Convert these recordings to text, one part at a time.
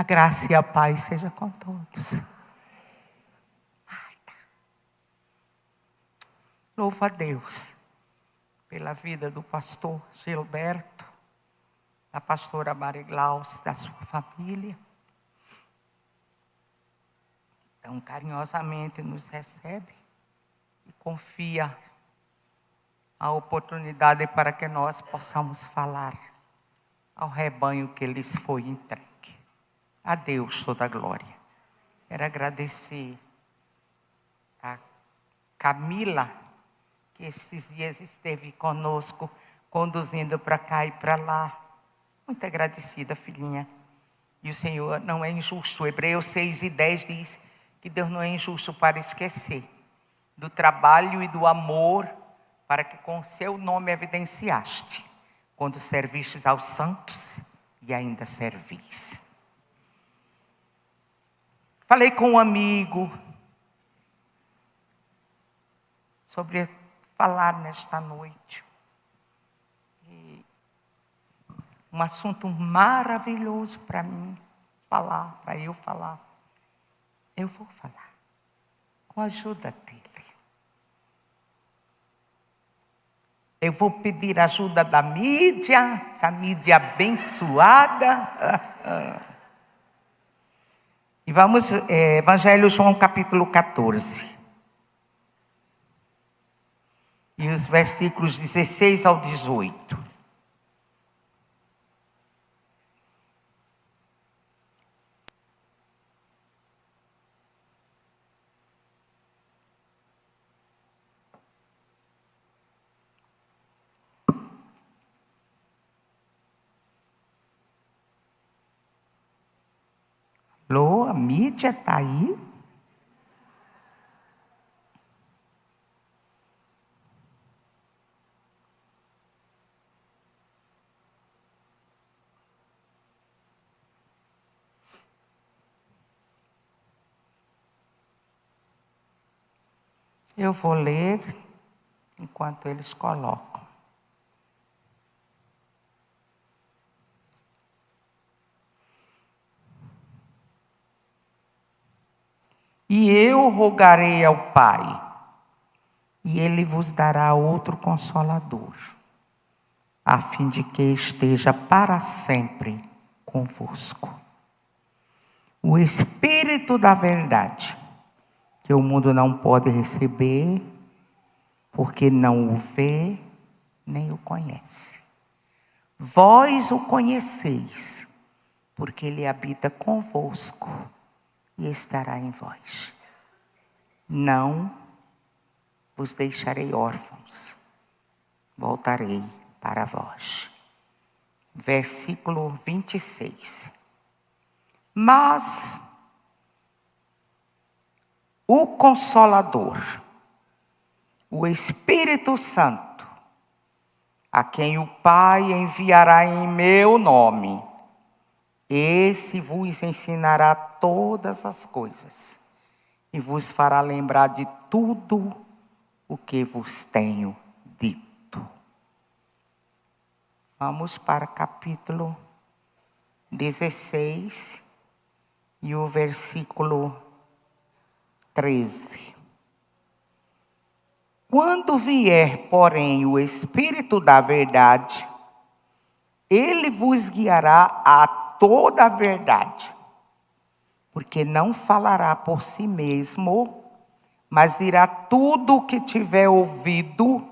A graça e a paz seja com todos. Louvo a Deus pela vida do pastor Gilberto, da pastora Mariglaus, da sua família. Tão carinhosamente nos recebe e confia a oportunidade para que nós possamos falar ao rebanho que lhes foi entregue. A Deus toda a glória. Quero agradecer a Camila, que esses dias esteve conosco, conduzindo para cá e para lá. Muito agradecida, filhinha. E o Senhor não é injusto. Hebreus 6:10 diz que Deus não é injusto para esquecer do trabalho e do amor para que com seu nome evidenciaste, quando servistes aos santos e ainda servis. Falei com um amigo sobre falar nesta noite. E um assunto maravilhoso para mim falar, para eu falar. Eu vou falar com a ajuda dele. Eu vou pedir ajuda da mídia, essa mídia abençoada. E vamos, Evangelho João capítulo 14. E os versículos 16 ao 18. Alô, a mídia está aí? Eu vou ler enquanto eles colocam. E eu rogarei ao Pai, e Ele vos dará outro Consolador, a fim de que esteja para sempre convosco. O Espírito da verdade, que o mundo não pode receber, porque não o vê, nem o conhece. Vós o conheceis, porque Ele habita convosco e estará em vós. Não vos deixarei órfãos, voltarei para vós. Versículo 26. Mas o Consolador, o Espírito Santo, a quem o Pai enviará em meu nome, esse vos ensinará todas as coisas e vos fará lembrar de tudo o que vos tenho dito. Vamos para capítulo 16 e o versículo 13. Quando vier, porém, o Espírito da verdade, ele vos guiará a toda a verdade, porque não falará por si mesmo, mas dirá tudo o que tiver ouvido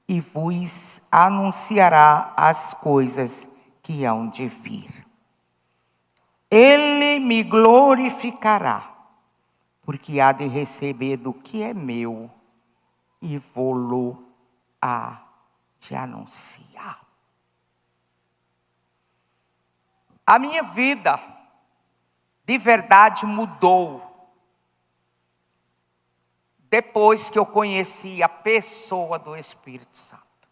e vos anunciará as coisas que hão de vir. Ele me glorificará, porque há de receber do que é meu e vou-lo há de anunciar. A minha vida, de verdade, mudou depois que eu conheci a pessoa do Espírito Santo.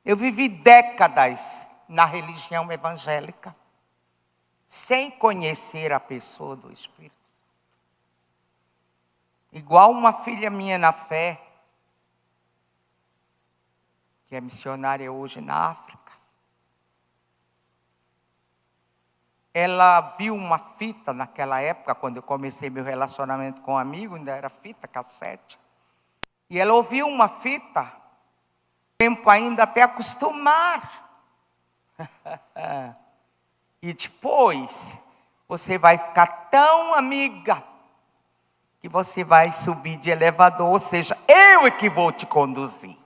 Eu vivi décadas na religião evangélica, sem conhecer a pessoa do Espírito Santo. Igual uma filha minha na fé, que é missionária hoje na África. ela viu uma fita naquela época, quando eu comecei meu relacionamento com um amigo, ainda era fita, cassete. E ela ouviu uma fita, tempo ainda até acostumar. E depois, você vai ficar tão amiga, que você vai subir de elevador, ou seja, eu é que vou te conduzir.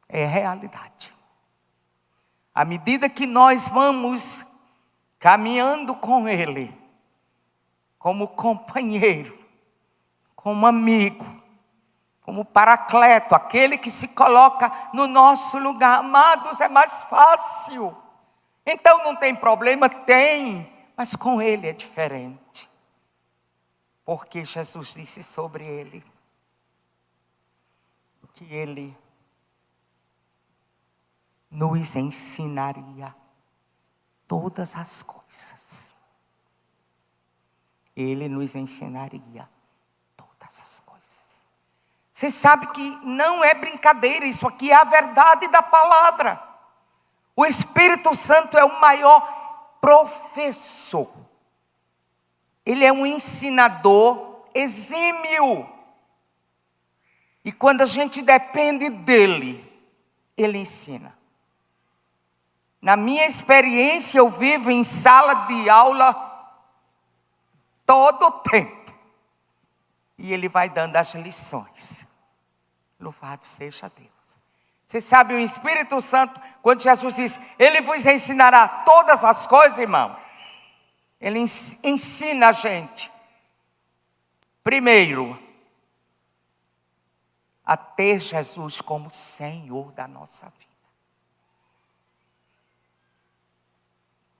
É realidade. À medida que nós vamos caminhando com Ele, como companheiro, como amigo, como paracleto, aquele que se coloca no nosso lugar, amados, é mais fácil. Então não tem problema? Tem, mas com Ele é diferente. Porque Jesus disse sobre Ele, que Ele nos ensinaria todas as coisas. Ele nos ensinaria todas as coisas. Você sabe que não é brincadeira, isso aqui é a verdade da palavra. O Espírito Santo é o maior professor. Ele é um ensinador exímio. E quando a gente depende dele, ele ensina. Na minha experiência, eu vivo em sala de aula todo o tempo. E ele vai dando as lições. Louvado seja Deus. Você sabe, o Espírito Santo, quando Jesus diz, Ele vos ensinará todas as coisas, irmão. Ele ensina a gente. Primeiro, a ter Jesus como Senhor da nossa vida.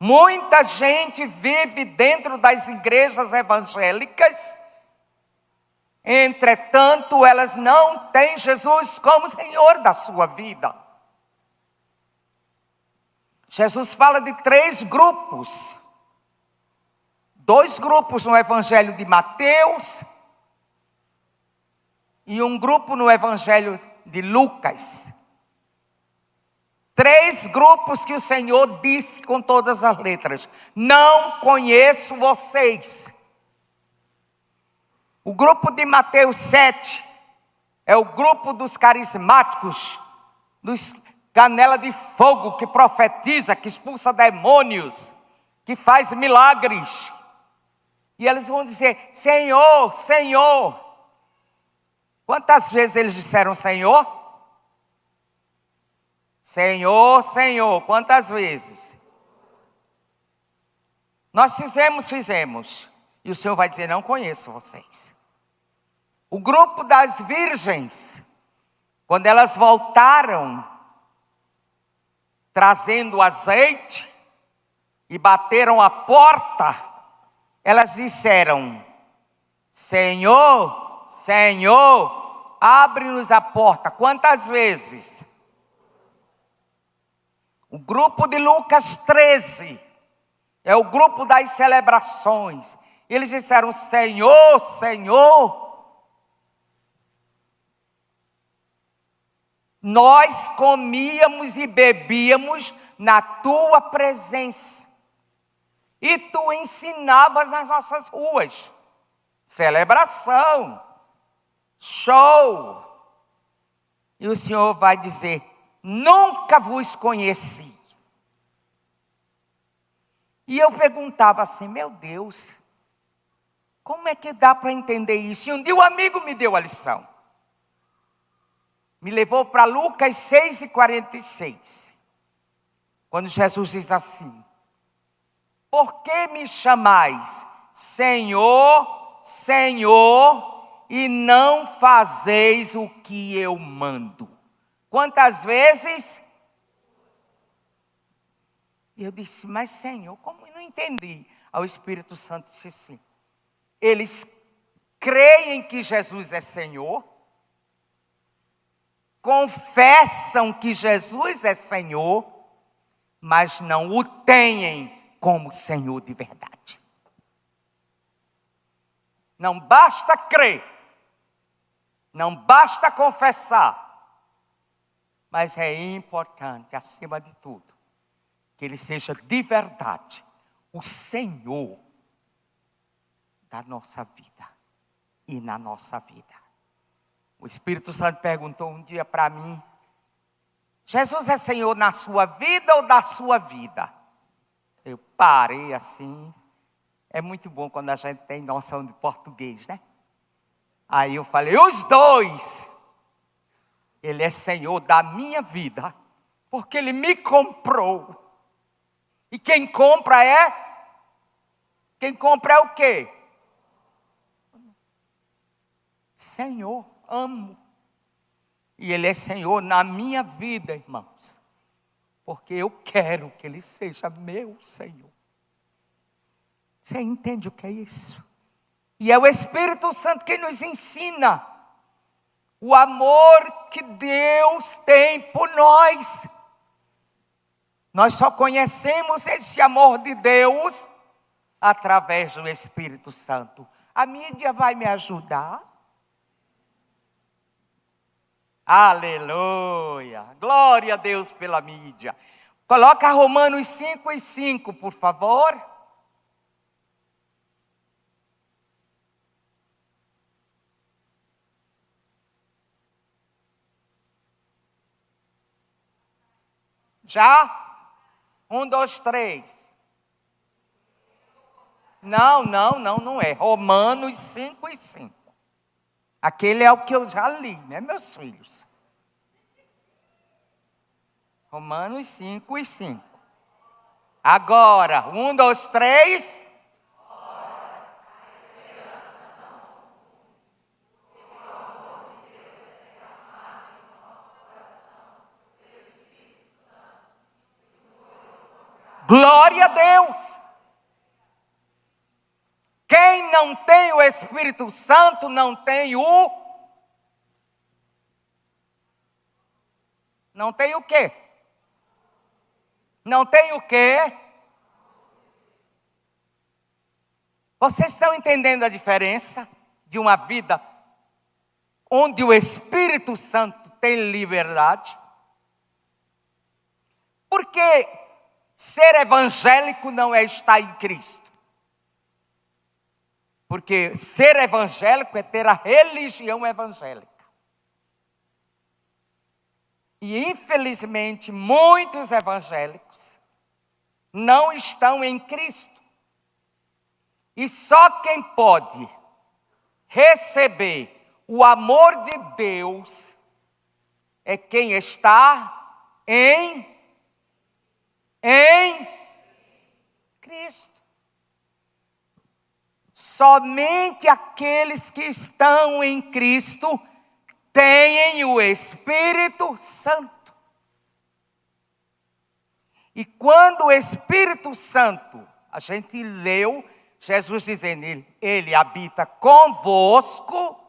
Muita gente vive dentro das igrejas evangélicas, entretanto, elas não têm Jesus como Senhor da sua vida. Jesus fala de 3 grupos. 2 grupos no Evangelho de Mateus e um grupo no Evangelho de Lucas. 3 grupos que o Senhor disse com todas as letras: não conheço vocês. O grupo de Mateus 7 é o grupo dos carismáticos, dos canela de fogo, que profetiza, que expulsa demônios, que faz milagres. E eles vão dizer, Senhor, Senhor. Quantas vezes eles disseram Senhor? Senhor, Senhor, quantas vezes? Nós fizemos. E o Senhor vai dizer, não conheço vocês. O grupo das virgens, quando elas voltaram, trazendo azeite, e bateram a porta, elas disseram, Senhor, Senhor, abre-nos a porta. Quantas vezes? O grupo de Lucas 13 é o grupo das celebrações. Eles disseram, Senhor, Senhor, nós comíamos e bebíamos na tua presença. E tu ensinavas nas nossas ruas. Celebração. Show. E o Senhor vai dizer, nunca vos conheci. E eu perguntava assim, meu Deus, como é que dá para entender isso? E um dia um amigo me deu a lição. Me levou para Lucas 6:46. Quando Jesus diz assim, por que me chamais Senhor, Senhor, e não fazeis o que eu mando? Quantas vezes? Eu disse, mas Senhor, como eu não entendi? Aí o Espírito Santo disse assim, eles creem que Jesus é Senhor, confessam que Jesus é Senhor, mas não o têm como Senhor de verdade. Não basta crer, não basta confessar, mas é importante, acima de tudo, que Ele seja de verdade o Senhor da nossa vida e na nossa vida. O Espírito Santo perguntou um dia para mim: Jesus é Senhor na sua vida ou da sua vida? Eu parei assim. É muito bom quando a gente tem noção de português, né? Aí eu falei: os dois. Ele é Senhor da minha vida, porque Ele me comprou. E quem compra é? Quem compra é o quê? Senhor, amo. E Ele é Senhor na minha vida, irmãos. Porque eu quero que Ele seja meu Senhor. Você entende o que é isso? E é o Espírito Santo que nos ensina o amor que Deus tem por nós. Nós só conhecemos esse amor de Deus através do Espírito Santo. A mídia vai me ajudar? Aleluia! Glória a Deus pela mídia. Coloca Romanos 5:5, por favor. Já? 1, 2, 3. Não é. Romanos 5:5. Aquele é o que eu já li, né, meus filhos? Romanos 5:5. Agora, 1, 2, 3. Glória a Deus! Quem não tem o Espírito Santo não tem o... Não tem o quê? Não tem o quê? Vocês estão entendendo a diferença de uma vida onde o Espírito Santo tem liberdade? Porque ser evangélico não é estar em Cristo. Porque ser evangélico é ter a religião evangélica. E infelizmente muitos evangélicos não estão em Cristo. E só quem pode receber o amor de Deus é quem está em Cristo. Somente aqueles que estão em Cristo têm o Espírito Santo. E quando o Espírito Santo, a gente leu Jesus dizendo, ele habita convosco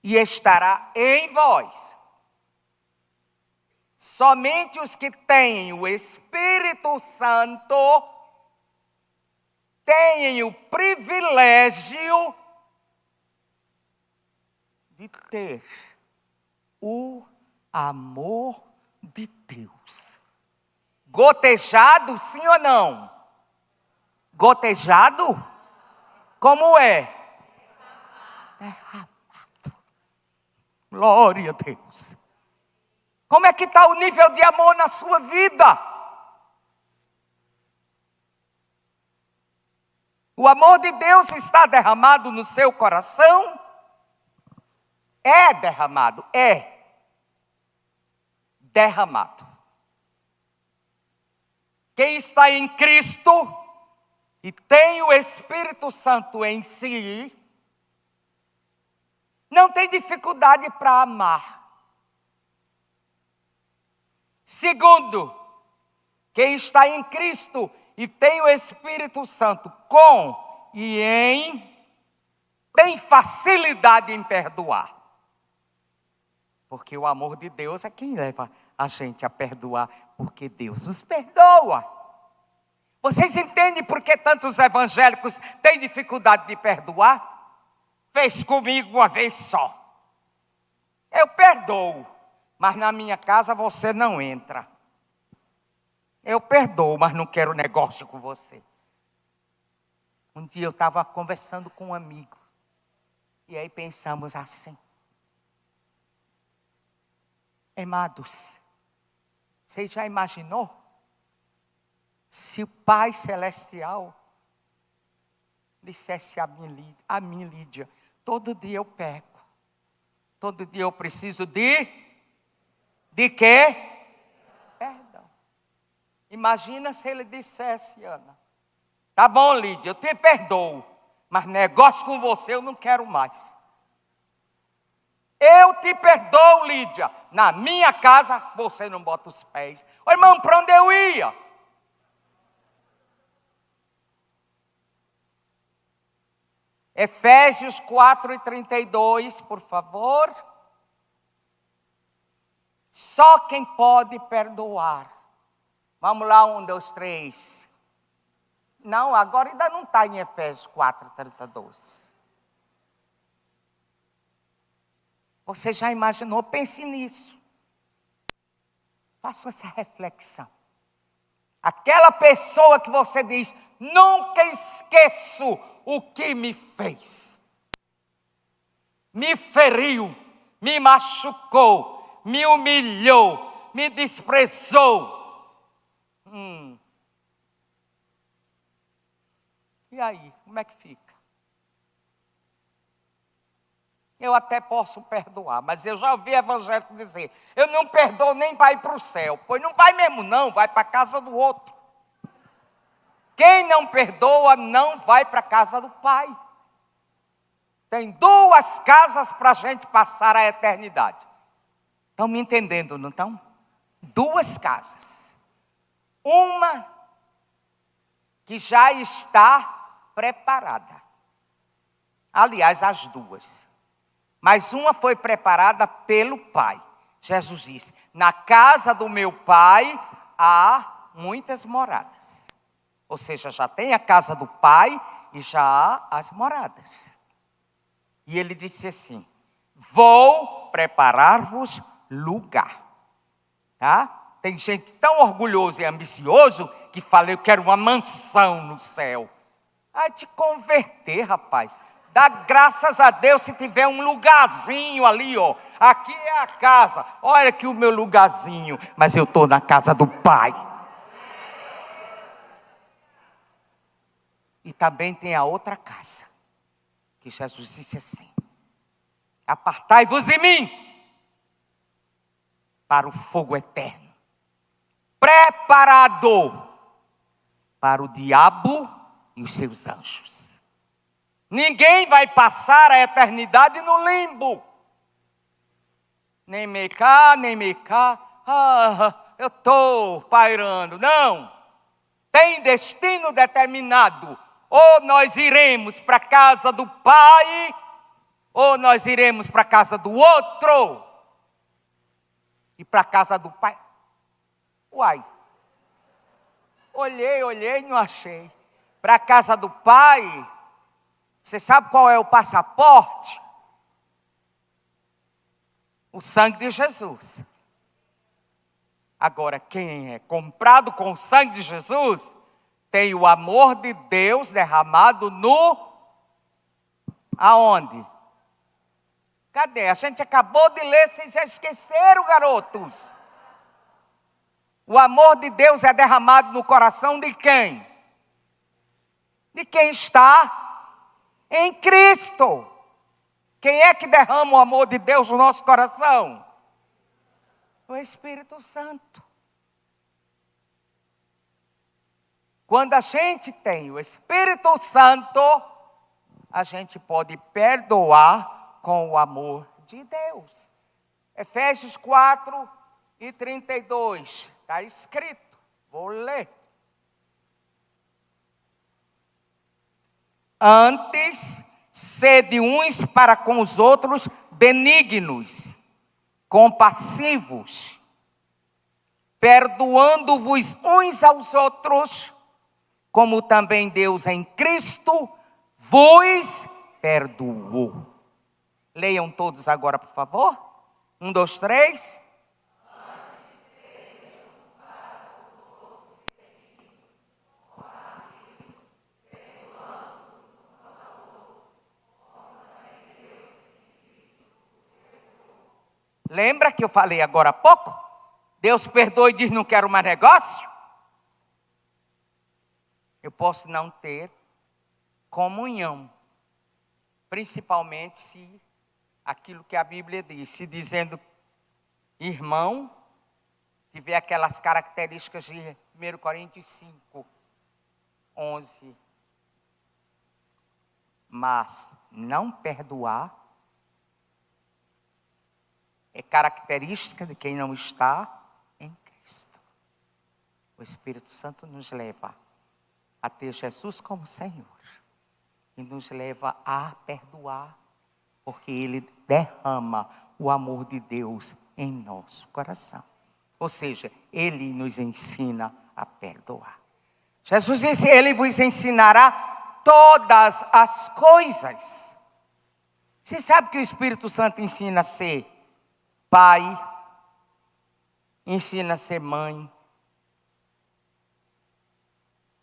e estará em vós. Somente os que têm o Espírito Santo têm o privilégio de ter o amor de Deus. Gotejado, sim ou não? Gotejado? Como é? Derramado. Glória a Deus. Como é que está o nível de amor na sua vida? O amor de Deus está derramado no seu coração? É derramado, é derramado. Quem está em Cristo e tem o Espírito Santo em si, não tem dificuldade para amar. Segundo, quem está em Cristo e tem o Espírito Santo com e em, tem facilidade em perdoar. Porque o amor de Deus é quem leva a gente a perdoar, porque Deus nos perdoa. Vocês entendem por que tantos evangélicos têm dificuldade de perdoar? Fez comigo uma vez só. Eu perdoo, mas na minha casa você não entra. Eu perdoo, mas não quero negócio com você. Um dia eu estava conversando com um amigo. E aí pensamos assim. Amados, você já imaginou? Se o Pai Celestial dissesse a mim, Lídia, todo dia eu peco. Todo dia eu preciso de quê? Perdão. Imagina se ele dissesse, Ana, tá bom, Lídia, eu te perdoo, mas negócio com você eu não quero mais. Eu te perdoo, Lídia, na minha casa você não bota os pés. Ô irmão, para onde eu ia? Efésios 4:32, por favor. Só quem pode perdoar. Vamos lá, 1, 2, 3. Não, agora ainda não está em Efésios 4:32. Você já imaginou? Pense nisso. Faça essa reflexão. Aquela pessoa que você diz, nunca esqueço o que me fez. Me feriu, me machucou, me humilhou, me desprezou. E aí, como é que fica? Eu até posso perdoar, mas eu já ouvi evangélico dizer, eu não perdoo nem para ir para o céu. Pois não vai mesmo não, vai para a casa do outro. Quem não perdoa não vai para a casa do Pai. Tem 2 casas para a gente passar a eternidade. Estão me entendendo, não estão? 2 casas. Uma que já está preparada. Aliás, as 2. Mas uma foi preparada pelo Pai. Jesus disse, na casa do meu Pai há muitas moradas. Ou seja, já tem a casa do Pai e já há as moradas. E ele disse assim, vou preparar-vos lugar. Tá? Tem gente tão orgulhoso e ambicioso que fala, eu quero uma mansão no céu. Vai te converter, rapaz. Dá graças a Deus se tiver um lugarzinho ali, ó. Aqui é a casa. Olha aqui o meu lugarzinho. Mas eu estou na casa do Pai. E também tem a outra casa. Que Jesus disse assim. Apartai-vos de mim. Para o fogo eterno. Preparado. Para o diabo e os seus anjos. Ninguém vai passar a eternidade no limbo. Nem me cá, nem me cá. Eu estou pairando. Não. Tem destino determinado. Ou nós iremos para a casa do Pai, ou nós iremos para a casa do outro. E para a casa do Pai. Uai. Olhei, não achei. Para a casa do Pai. Você sabe qual é o passaporte? O sangue de Jesus. Agora, quem é comprado com o sangue de Jesus, tem o amor de Deus derramado no... Aonde? Cadê? A gente acabou de ler, vocês já esqueceram, garotos. O amor de Deus é derramado no coração de quem? De quem está em Cristo. Quem é que derrama o amor de Deus no nosso coração? O Espírito Santo. Quando a gente tem o Espírito Santo, a gente pode perdoar com o amor de Deus. Efésios 4:32. Está escrito. Vou ler. Antes, sede uns para com os outros benignos, compassivos, perdoando-vos uns aos outros, como também Deus em Cristo vos perdoou. Leiam todos agora, por favor. 1, 2, 3. Lembra que eu falei agora há pouco? Deus perdoa e diz: não quero mais negócio. Eu posso não ter comunhão, principalmente se aquilo que a Bíblia diz, se dizendo irmão, tiver aquelas características de 1 Coríntios 5, 11. Mas não perdoar é característica de quem não está em Cristo. O Espírito Santo nos leva a ter Jesus como Senhor e nos leva a perdoar, porque Ele derrama o amor de Deus em nosso coração. Ou seja, Ele nos ensina a perdoar. Jesus disse: Ele vos ensinará todas as coisas. Você sabe que o Espírito Santo ensina a ser pai, ensina a ser mãe,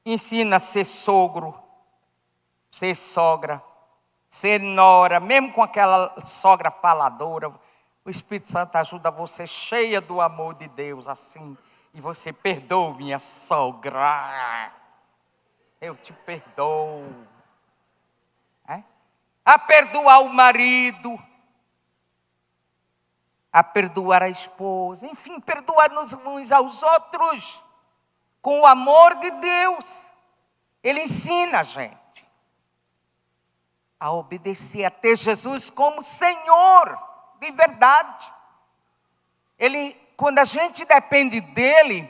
ensina a ser sogro, ser sogra, ser nora, mesmo com aquela sogra faladora. O Espírito Santo ajuda você cheia do amor de Deus assim. E você perdoa, minha sogra. Eu te perdoo. A perdoar o marido, a perdoar a esposa, enfim, perdoar-nos uns aos outros, com o amor de Deus. Ele ensina a gente a obedecer, a ter Jesus como Senhor, de verdade. Quando a gente depende dele,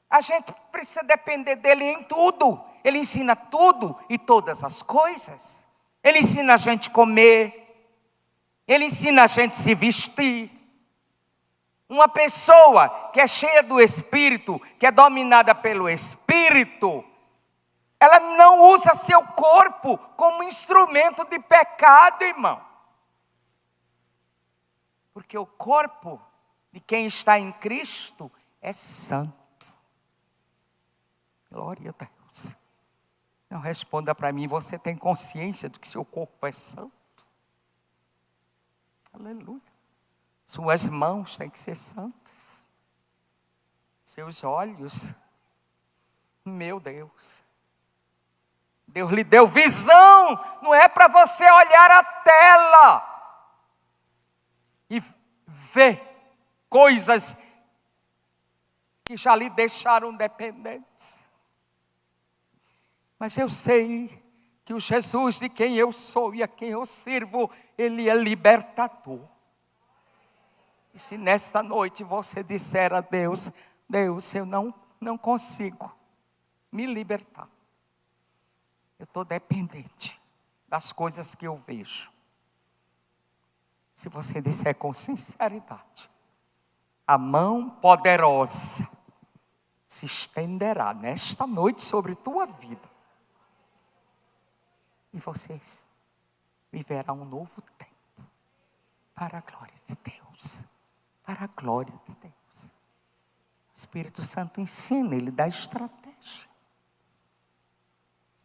a gente precisa depender dele em tudo. Ele ensina tudo e todas as coisas. Ele ensina a gente comer, ele ensina a gente se vestir. Uma pessoa que é cheia do Espírito, que é dominada pelo Espírito, ela não usa seu corpo como instrumento de pecado, irmão. Porque o corpo de quem está em Cristo é santo. Glória a Deus. Não responda para mim: você tem consciência de que seu corpo é santo? Aleluia. Suas mãos têm que ser santas. Seus olhos. Meu Deus. Deus lhe deu visão. Não é para você olhar a tela e ver coisas que já lhe deixaram dependentes. Mas eu sei que o Jesus de quem eu sou e a quem eu sirvo, Ele é libertador. E se nesta noite você disser a Deus: Deus, eu não consigo me libertar. Eu estou dependente das coisas que eu vejo. Se você disser com sinceridade, a mão poderosa se estenderá nesta noite sobre tua vida. E vocês viverão um novo tempo para a glória de Deus. Para a glória de Deus. O Espírito Santo ensina, Ele dá estratégia.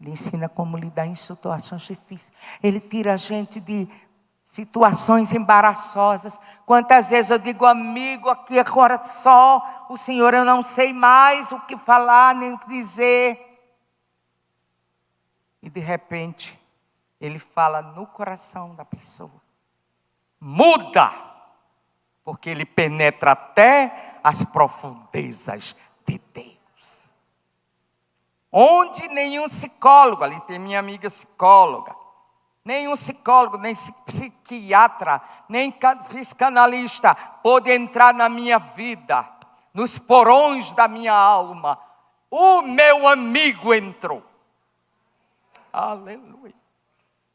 Ele ensina como lidar em situações difíceis. Ele tira a gente de situações embaraçosas. Quantas vezes eu digo: amigo, aqui agora só o Senhor, eu não sei mais o que falar nem o que dizer. E de repente, Ele fala no coração da pessoa. Muda! Porque Ele penetra até as profundezas de Deus. Onde nenhum psicólogo, ali tem minha amiga psicóloga, nenhum psicólogo, nem psiquiatra, nem psicanalista pôde entrar na minha vida, nos porões da minha alma. O meu amigo entrou. Aleluia.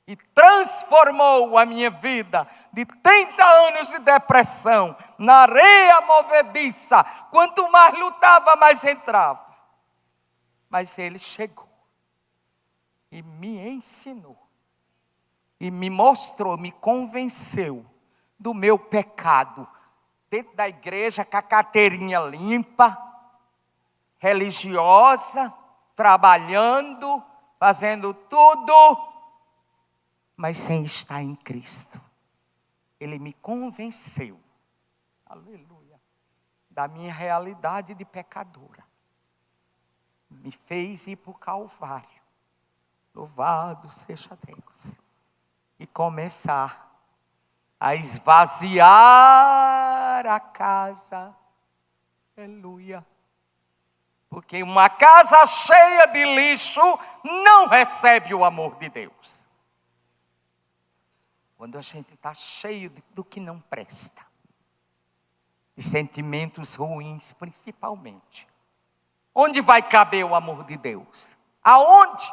E transformou a minha vida de 30 anos de depressão na areia movediça. Quanto mais lutava, mais entrava. Mas Ele chegou e me ensinou. E me mostrou, me convenceu do meu pecado. Dentro da igreja, com a carteirinha limpa, religiosa, trabalhando, fazendo tudo, mas sem estar em Cristo. Ele me convenceu aleluia, da minha realidade de pecadora. Me fez ir para o Calvário. Louvado seja Deus. E começar a esvaziar a casa. Aleluia. Porque uma casa cheia de lixo não recebe o amor de Deus. Quando a gente está cheio do que não presta, de sentimentos ruins principalmente, onde vai caber o amor de Deus? Aonde?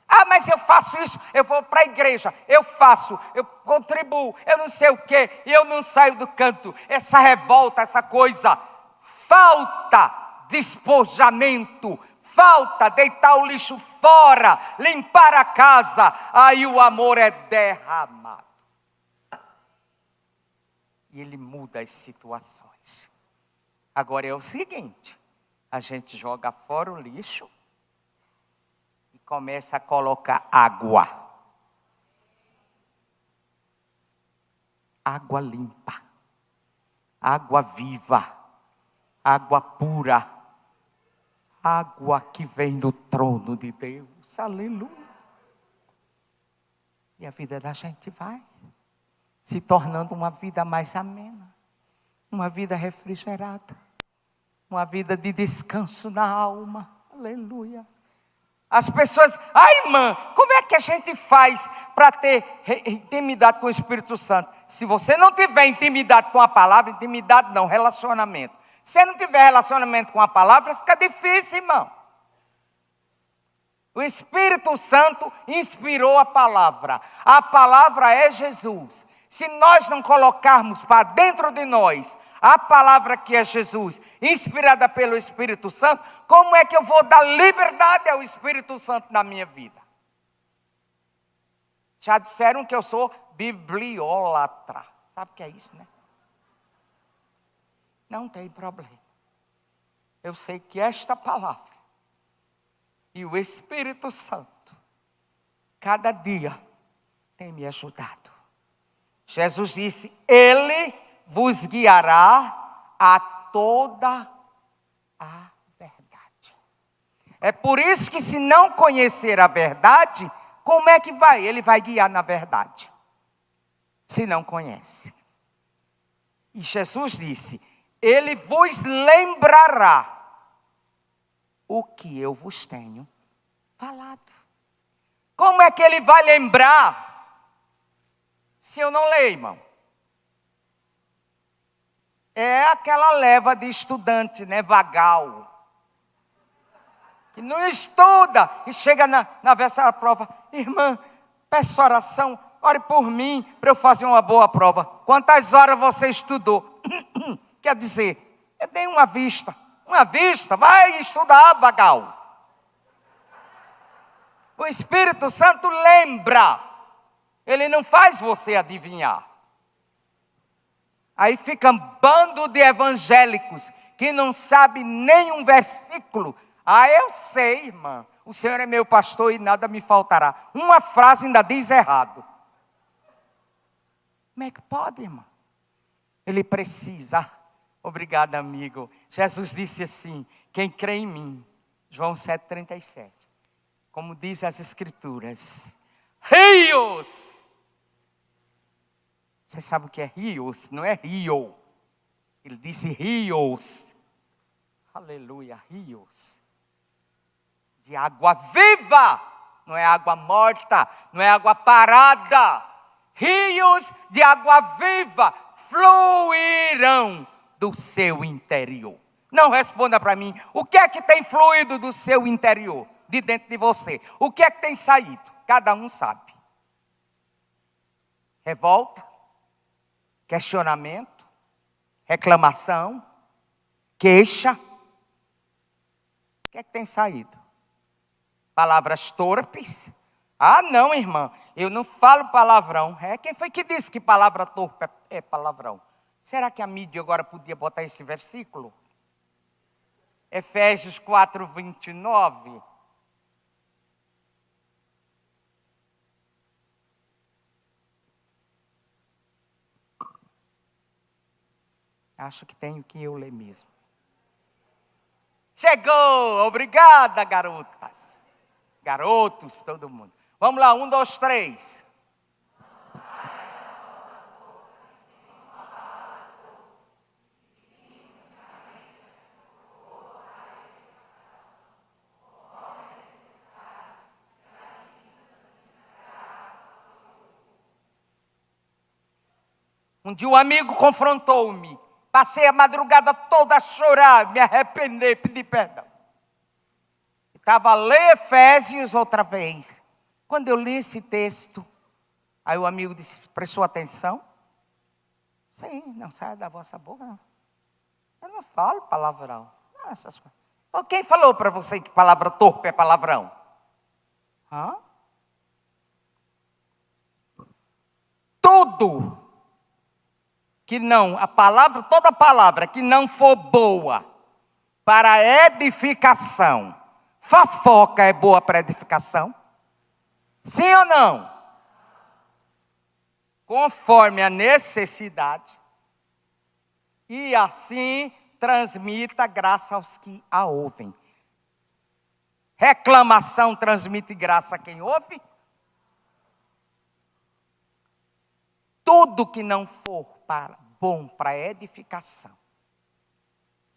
Ah, mas eu faço isso, eu vou para a igreja, eu faço, eu contribuo, eu não sei o quê, e eu não saio do canto. Essa revolta, essa coisa, falta despojamento, falta deitar o lixo fora, limpar a casa, aí o amor é derramado. E ele muda as situações. Agora é o seguinte, a gente joga fora o lixo e começa a colocar água. Água limpa, água viva, água pura, água que vem do trono de Deus. Aleluia. E a vida da gente vai se tornando uma vida mais amena, uma vida refrigerada, uma vida de descanso na alma. Aleluia. As pessoas, ai irmã, como é que a gente faz para ter intimidade com o Espírito Santo? Se você não tiver intimidade com a palavra, intimidade não, relacionamento. Se não tiver relacionamento com a palavra, fica difícil, irmão. O Espírito Santo inspirou a palavra. A palavra é Jesus. Se nós não colocarmos para dentro de nós a palavra que é Jesus, inspirada pelo Espírito Santo, como é que eu vou dar liberdade ao Espírito Santo na minha vida? Já disseram que eu sou bibliólatra. Sabe o que é isso, né? Não tem problema. Eu sei que esta palavra e o Espírito Santo, cada dia, tem me ajudado. Jesus disse, Ele vos guiará a toda a verdade. É por isso que se não conhecer a verdade, como é que vai? Ele vai guiar na verdade. Se não conhece. E Jesus disse, Ele vos lembrará o que eu vos tenho falado. Como é que Ele vai lembrar se eu não ler, irmão? É aquela leva de estudante, né, vagal, que não estuda e chega na véspera da prova. Irmã, peço oração, ore por mim para eu fazer uma boa prova. Quantas horas você estudou? Quer dizer, eu dei uma vista, vai estudar, vagal. O Espírito Santo lembra, ele não faz você adivinhar. Aí fica um bando de evangélicos que não sabe nem um versículo. Ah, eu sei, irmã, o Senhor é meu pastor e nada me faltará. Uma frase ainda diz errado. Como é que pode, irmã? Ele precisa. Obrigado, amigo. Jesus disse assim, quem crê em mim, João 7,37, como diz as Escrituras, rios. Você sabe o que é rios? Não é rio. Ele disse rios. Aleluia, rios. De água viva. Não é água morta. Não é água parada. Rios de água viva fluirão do seu interior. Não responda para mim. O que é que tem fluído do seu interior? De dentro de você. O que é que tem saído? Cada um sabe. Revolta. Questionamento, reclamação, queixa. O que é que tem saído? Palavras torpes. Ah, não, irmã, eu não falo palavrão. Quem foi que disse que palavra torpe é palavrão? Será que a mídia agora podia botar esse versículo? Efésios 4:29. Acho que tenho que eu ler mesmo. Chegou! Obrigada, garotas. Garotos, todo mundo. Vamos lá, 1, 2, 3. Um dia um amigo confrontou-me. Passei a madrugada toda a chorar, me arrepender, pedir perdão. Estava a ler Efésios outra vez. Quando eu li esse texto, aí o amigo disse, prestou atenção? Sim, não sai da vossa boca, não. Eu não falo palavrão. Essas coisas. Quem falou para você que palavra torpe é palavrão? Hã? Tudo que não, toda palavra que não for boa para edificação, fofoca é boa para edificação? Sim ou não? Conforme a necessidade, e assim transmita graça aos que a ouvem. Reclamação transmite graça a quem ouve? Tudo que não for bom para edificação,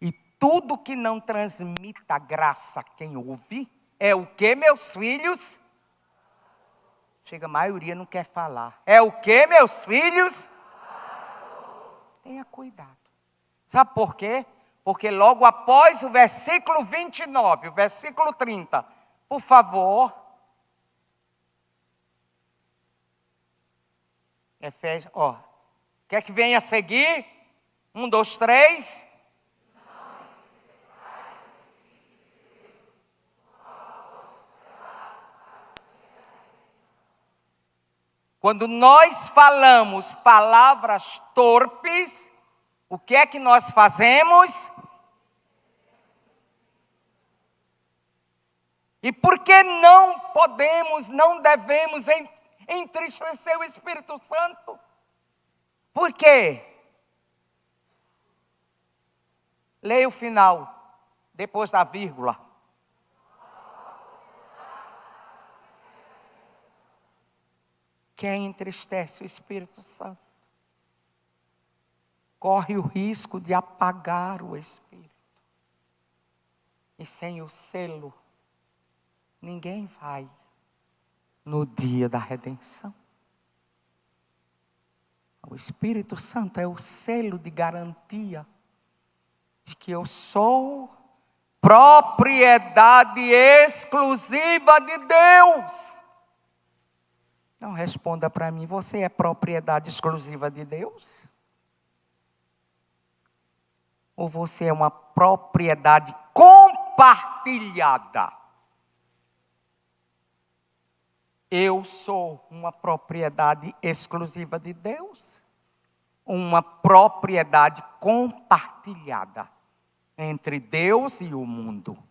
e tudo que não transmita graça a quem ouve, é o que, meus filhos? Chega, a maioria não quer falar. É o que, meus filhos? Tenha cuidado. Sabe por quê? Porque logo após o versículo 29, o versículo 30, por favor. Efésios, quer que venha a seguir? 1, 2, 3. Quando nós falamos palavras torpes, o que é que nós fazemos? E por que não podemos, não devemos entristecer o Espírito Santo? Por quê? Leia o final, depois da vírgula. Quem entristece o Espírito Santo corre o risco de apagar o Espírito. E sem o selo, ninguém vai no dia da redenção. O Espírito Santo é o selo de garantia de que eu sou propriedade exclusiva de Deus. Não responda para mim, você é propriedade exclusiva de Deus? Ou você é uma propriedade compartilhada? Eu sou uma propriedade exclusiva de Deus? Uma propriedade compartilhada entre Deus e o mundo?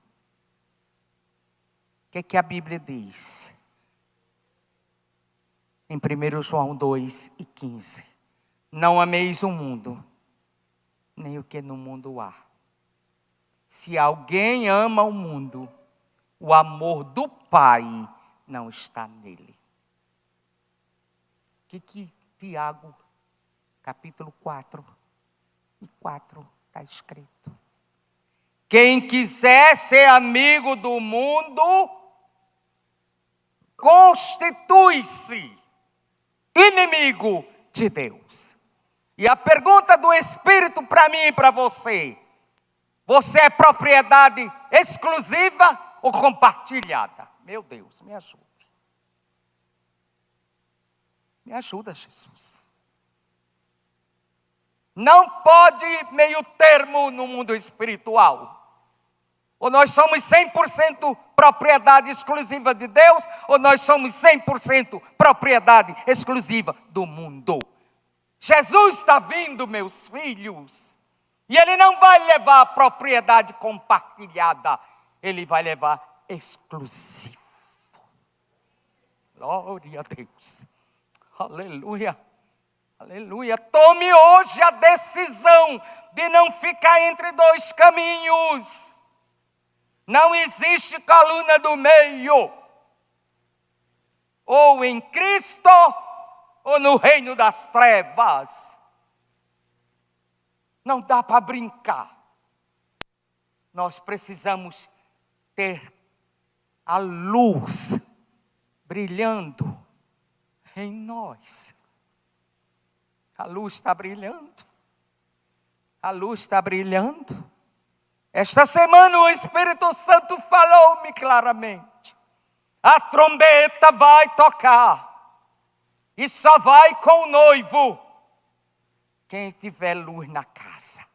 O que a Bíblia diz? Em 1 João 2:15. Não ameis o mundo, nem o que no mundo há. Se alguém ama o mundo, o amor do Pai não está nele. O que Tiago, capítulo 4:4 está escrito? Quem quiser ser amigo do mundo, constitui-se inimigo de Deus. E a pergunta do Espírito para mim e para você: você é propriedade exclusiva ou compartilhada? Meu Deus, me ajude. Me ajuda, Jesus. Não pode meio termo no mundo espiritual. Ou nós somos 100% propriedade exclusiva de Deus, ou nós somos 100% propriedade exclusiva do mundo. Jesus está vindo, meus filhos, e Ele não vai levar a propriedade compartilhada, Ele vai levar exclusivo. Glória a Deus. Aleluia. Aleluia. Tome hoje a decisão de não ficar entre dois caminhos. Não existe coluna do meio. Ou em Cristo, ou no reino das trevas. Não dá para brincar. Nós precisamos ter a luz brilhando em nós. A luz está brilhando. A luz está brilhando. Esta semana o Espírito Santo falou-me claramente. A trombeta vai tocar. E só vai com o noivo quem tiver luz na casa.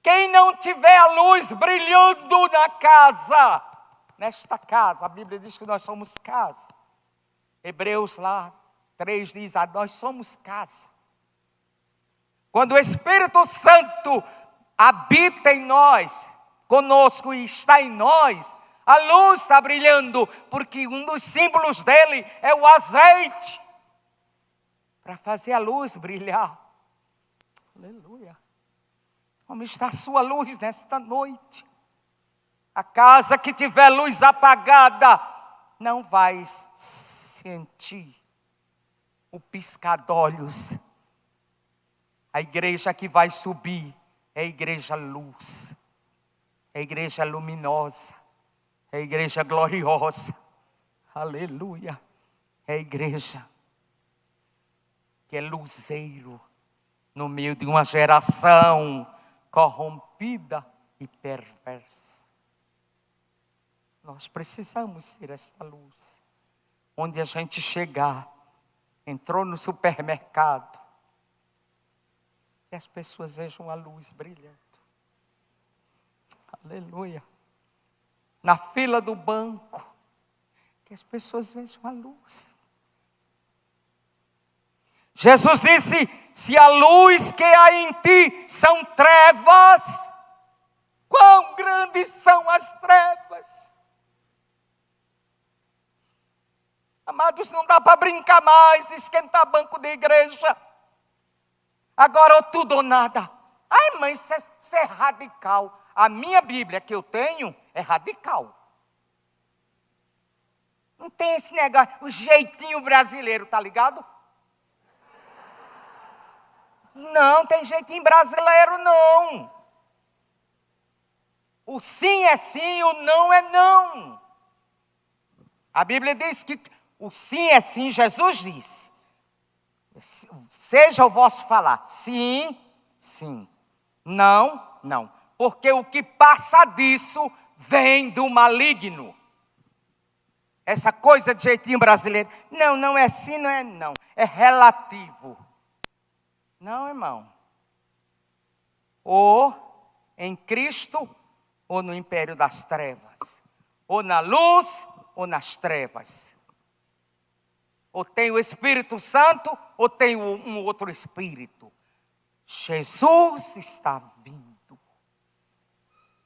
Quem não tiver a luz brilhando na casa, nesta casa, a Bíblia diz que nós somos casa. Hebreus lá 3 diz, nós somos casa. Quando o Espírito Santo habita em nós, conosco e está em nós, a luz está brilhando, porque um dos símbolos dele é o azeite, para fazer a luz brilhar. Aleluia. Como está a sua luz nesta noite? A casa que tiver luz apagada, não vai sentir o piscar de olhos. A igreja que vai subir é a igreja luz, é a igreja luminosa, é a igreja gloriosa. Aleluia. É a igreja que é luzeiro no meio de uma geração corrompida e perversa. Nós precisamos ser esta luz. Onde a gente chegar, entrou no supermercado, que as pessoas vejam a luz brilhando. Aleluia. Na fila do banco, que as pessoas vejam a luz. Jesus disse, se a luz que há em ti são trevas, quão grandes são as trevas. Amados, não dá para brincar mais, esquentar banco de igreja. Agora ou tudo ou nada. Ai, mãe, isso é radical. A minha Bíblia que eu tenho é radical. Não tem esse negócio, o jeitinho brasileiro, tá ligado? Não, tem jeitinho brasileiro não. O sim é sim, o não é não. A Bíblia diz que o sim é sim, Jesus disse. Seja o vosso falar, sim, sim, não, não. Porque o que passa disso vem do maligno. Essa coisa de jeitinho brasileiro, não, não é sim, não é não, é relativo. Não, irmão. Ou em Cristo, ou no império das trevas. Ou na luz, ou nas trevas. Ou tem o Espírito Santo, ou tem um outro Espírito. Jesus está vindo.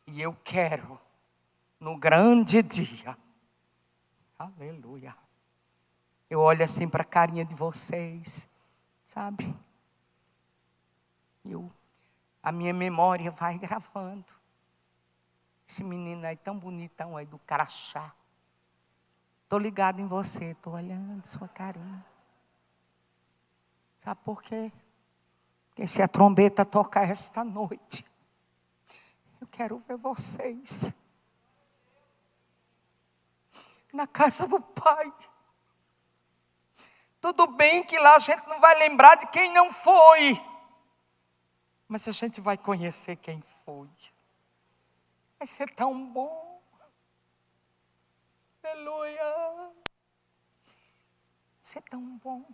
E eu quero, no grande dia, aleluia. Eu olho assim para a carinha de vocês, sabe? A minha memória vai gravando. Esse menino aí tão bonitão aí do crachá. Estou ligado em você, estou olhando sua carinha. Sabe por quê? Porque se a trombeta tocar esta noite, eu quero ver vocês na casa do Pai. Tudo bem que lá a gente não vai lembrar de quem não foi. Mas a gente vai conhecer quem foi. Vai ser tão bom. Aleluia. Vai ser tão bom.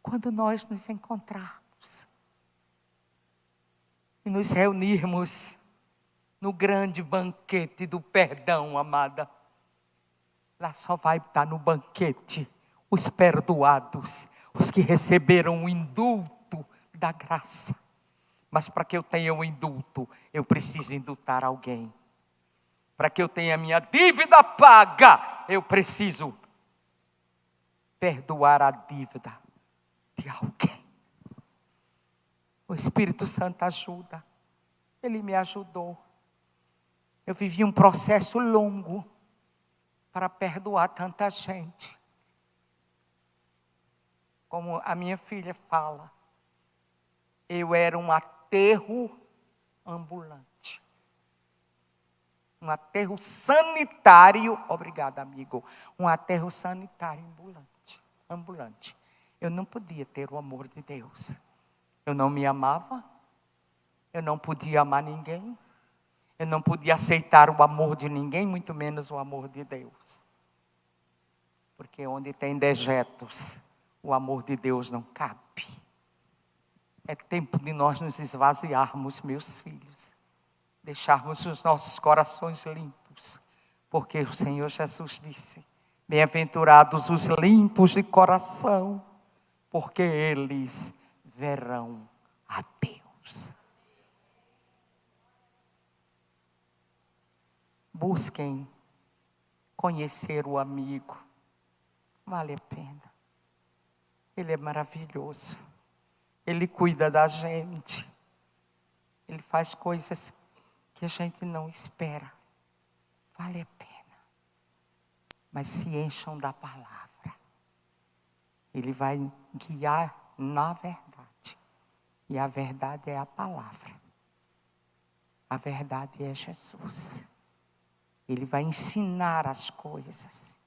Quando nós nos encontrarmos. E nos reunirmos no grande banquete do perdão, amada. Lá só vai estar no banquete os perdoados. Os que receberam o indulto da graça. Mas para que eu tenha um indulto, eu preciso indultar alguém. Para que eu tenha minha dívida paga, eu preciso perdoar a dívida de alguém. O Espírito Santo ajuda. Ele me ajudou. Eu vivi um processo longo para perdoar tanta gente. Como a minha filha fala, eu era um aterro ambulante. Um aterro sanitário, obrigada, amigo. Um aterro sanitário ambulante. Eu não podia ter o amor de Deus. Eu não me amava. Eu não podia amar ninguém. Eu não podia aceitar o amor de ninguém, muito menos o amor de Deus. Porque onde tem dejetos, o amor de Deus não cabe. É tempo de nós nos esvaziarmos, meus filhos. Deixarmos os nossos corações limpos. Porque o Senhor Jesus disse: bem-aventurados os limpos de coração, porque eles verão a Deus. Busquem conhecer o amigo. Vale a pena. Ele é maravilhoso. Ele cuida da gente. Ele faz coisas que a gente não espera. Vale a pena. Mas se encham da palavra. Ele vai guiar na verdade. E a verdade é a palavra. A verdade é Jesus. Ele vai ensinar as coisas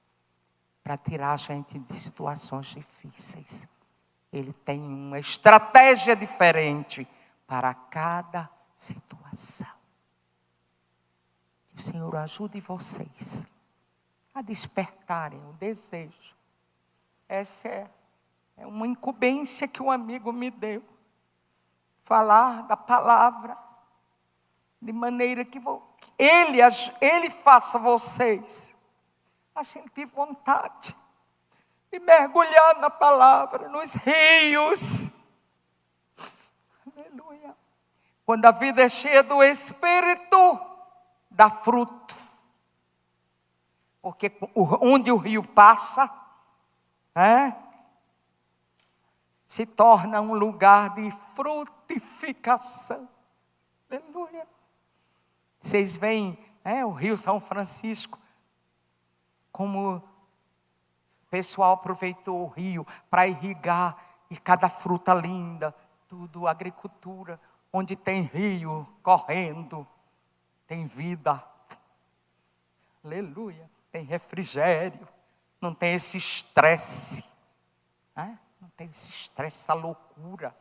para tirar a gente de situações difíceis. Ele tem uma estratégia diferente para cada situação. Que o Senhor ajude vocês a despertarem o desejo. Essa é uma incumbência que um amigo me deu. Falar da palavra de maneira que ele faça vocês a sentir vontade de mergulhar na palavra, nos rios. Aleluia. Quando a vida é cheia do Espírito, dá fruto. Porque onde o rio passa, se torna um lugar de frutificação. Aleluia. Vocês veem o Rio São Francisco, como o pessoal aproveitou o rio para irrigar, e cada fruta linda, tudo agricultura, onde tem rio correndo, tem vida. Aleluia. Tem refrigério, não tem esse estresse, não tem esse estresse, essa loucura.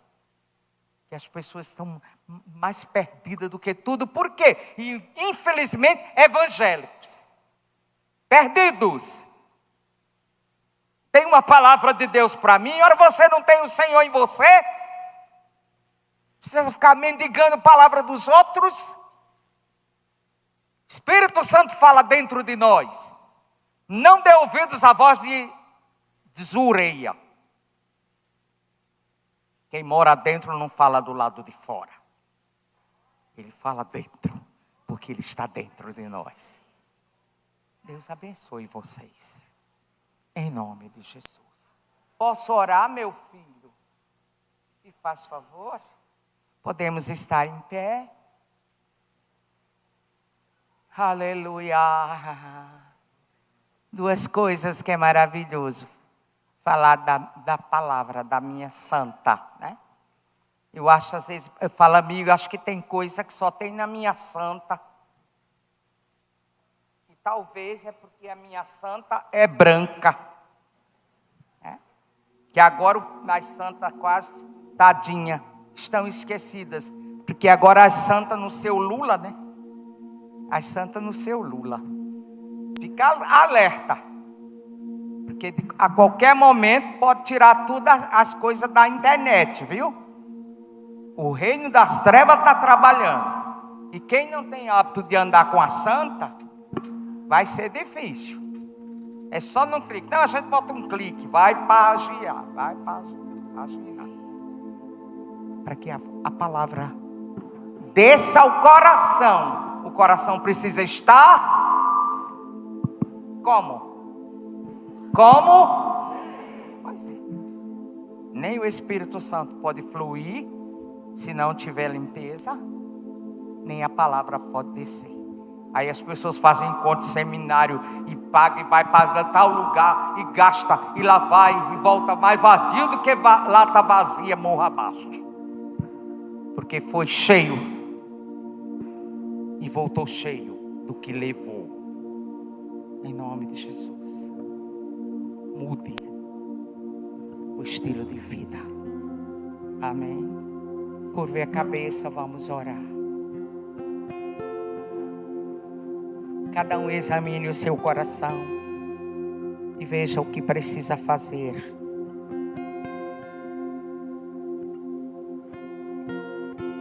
Que as pessoas estão mais perdidas do que tudo. Por quê? E, infelizmente, evangélicos. Perdidos. Tem uma palavra de Deus para mim. Ora, você não tem o Senhor em você? Precisa ficar mendigando a palavra dos outros? O Espírito Santo fala dentro de nós. Não dê ouvidos à voz de Zureia. Quem mora dentro não fala do lado de fora. Ele fala dentro, porque Ele está dentro de nós. Deus abençoe vocês. Em nome de Jesus. Posso orar, meu filho? Me faz favor? Podemos estar em pé? Aleluia. Duas coisas que é maravilhoso. Falar da palavra da minha santa, Eu acho, às vezes, eu falo, amigo, acho que tem coisa que só tem na minha santa. E talvez é porque a minha santa é branca. Que agora as santas quase, tadinha, estão esquecidas. Porque agora as santas no seu Lula, As santas no seu Lula. Fica alerta. Porque a qualquer momento pode tirar todas as coisas da internet, viu? O reino das trevas está trabalhando. E quem não tem hábito de andar com a santa, vai ser difícil. É só num clique. Não, a gente bota um clique, vai para agiar. Para que a palavra desça ao coração. O coração precisa estar Como? Como? Pois é. Nem o Espírito Santo pode fluir se não tiver limpeza, nem a palavra pode descer. Aí as pessoas fazem encontro, seminário, e pagam, e vai para tal lugar, e gasta, e lá vai, e volta mais vazio do que lata vazia, morra abaixo. Porque foi cheio, e voltou cheio do que levou. Em nome de Jesus. Mude o estilo de vida. Amém. Curve a cabeça, vamos orar. Cada um examine o seu coração e veja o que precisa fazer.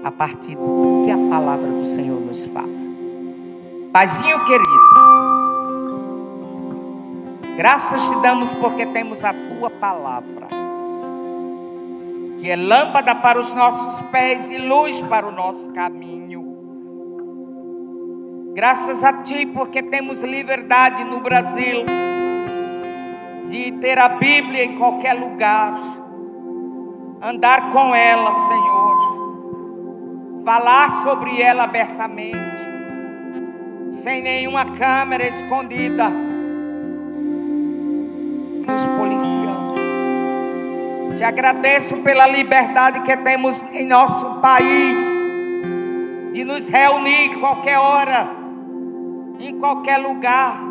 A partir do que a palavra do Senhor nos fala. Paizinho querido, graças te damos porque temos a tua palavra, que é lâmpada para os nossos pés e luz para o nosso caminho. Graças a ti porque temos liberdade no Brasil de ter a Bíblia em qualquer lugar, andar com ela, Senhor, falar sobre ela abertamente, sem nenhuma câmera escondida nos policiando. Te agradeço pela liberdade que temos em nosso país de nos reunir qualquer hora, em qualquer lugar.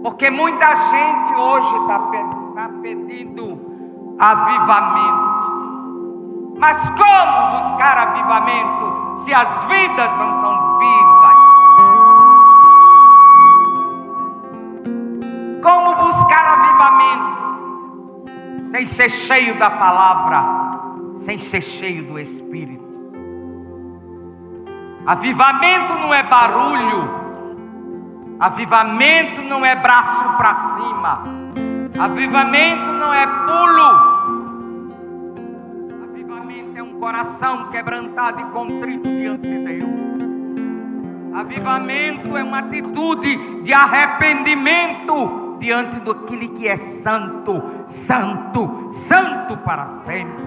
Porque muita gente hoje está pedindo avivamento. Mas como buscar avivamento se as vidas não são vivas? Como buscar avivamento sem ser cheio da palavra, sem ser cheio do Espírito? Avivamento não é barulho. Avivamento não é braço para cima. Avivamento não é pulo. Avivamento é um coração quebrantado e contrito diante de Deus. Avivamento é uma atitude de arrependimento diante daquele que é santo, santo, santo para sempre.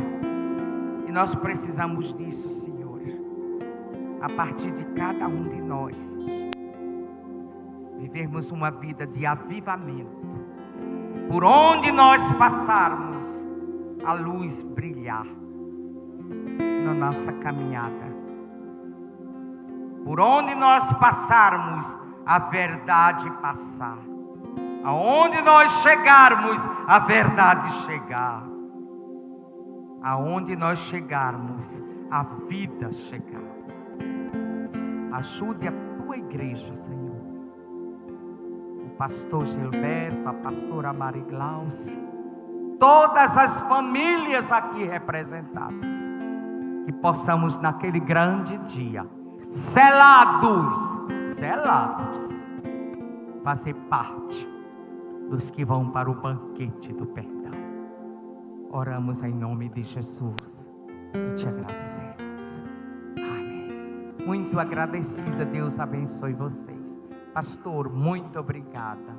E nós precisamos disso, Senhor, a partir de cada um de nós. Vivermos uma vida de avivamento. Por onde nós passarmos, a luz brilhar na nossa caminhada. Por onde nós passarmos, a verdade passar. Aonde nós chegarmos, a verdade chegar. Aonde nós chegarmos, a vida chegar. Ajude a tua igreja, Senhor. Pastor Gilberto, a pastora Maria Glaucia, todas as famílias aqui representadas, que possamos naquele grande dia, selados, fazer parte dos que vão para o banquete do perdão. Oramos em nome de Jesus e te agradecemos. Amém. Muito agradecida, Deus abençoe vocês. Pastor, muito obrigada.